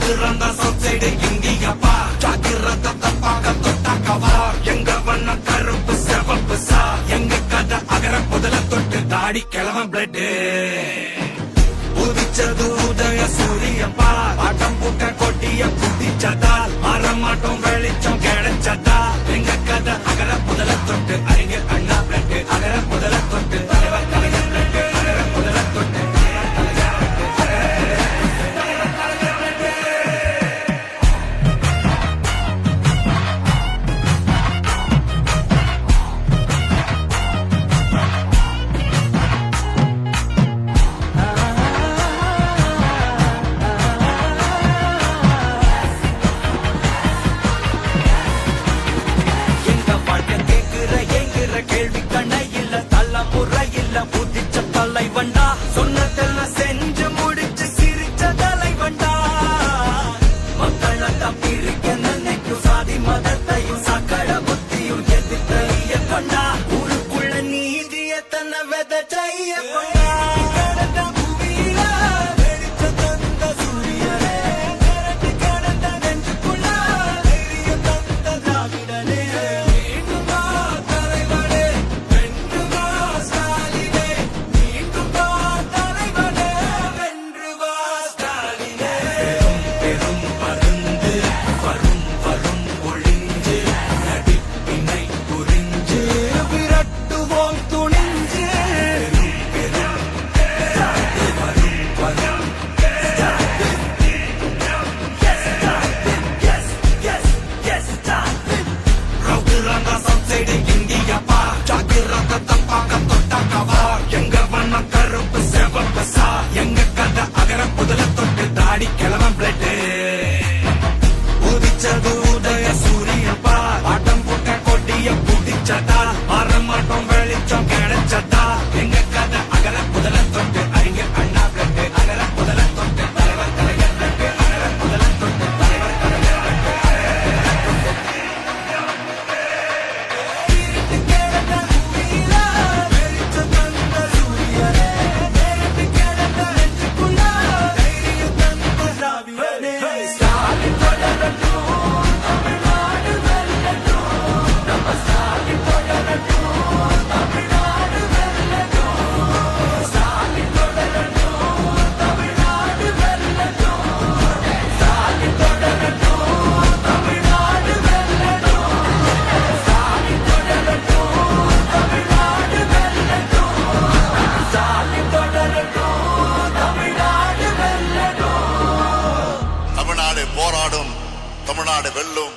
ரவுடிரந்தா south இந்தியப்பா ஜாக்கிரதை பார்க்க தொட்டாக்கவா எங்க வண்ண கருப்பு செவப்பு சா எங்க கதை அகர முதல தொட்டு தாடி கிழவன் பிளட் உதிச்சது உதய சூரியப்பா ஆட்டம் பூட்ட கொட்டிய புதிச்சதால் மாறமாட்டோம் வெளிச்சம் கிடைச்சதா எங்க கதை அகர முதல தொட்டு அறிஞர் அண்ணா பிளட் அகர முதல தொட்டு தலைவர் கலைஞர் பிளட் அகர முதல தொட்டு கேள்வி கண்ண இல்ல தள்ள முறை இல்ல புதிச்ச தலைவண்டா சொன்னதெல்லாம் செஞ்சு முடிச்சு சிரிச்ச தலைவண்டா மக்கள பிரிக்க நினைக்கும் சாதி மதத்தையும் சக்கட புத்தியும் எதிர்த்தைய கொண்டா ஊருக்குள்ள நீதிய தன்னை விதைச்சைய கொண்டா இந்தியப்பா ஜாக்கிரதை பார்க்க தொட்டாக்கவா எங்க வண்ண கருப்பு செவப்பு சா எங்க கதை அகர முதல தொட்டு தாடி கிழவன் பிளட் உதிச்சது உதய சூரியப்பா ஆட்டம் போட்ட கொட்டிய புடிச்சதா மாறமாட்டோம் வெளிச்சம் கிடைச்சதா எங்க கதை அகர முதல தொட்டு அறிஞர் அண்ணா பிளட் அகர முதல தொட்டு தலைவர் கலைஞர் பிளட் அகர முதல தொட்டு தலைவர் கலைஞர் தமிழ்நாடு போராடும், தமிழ்நாடு வெல்லும்.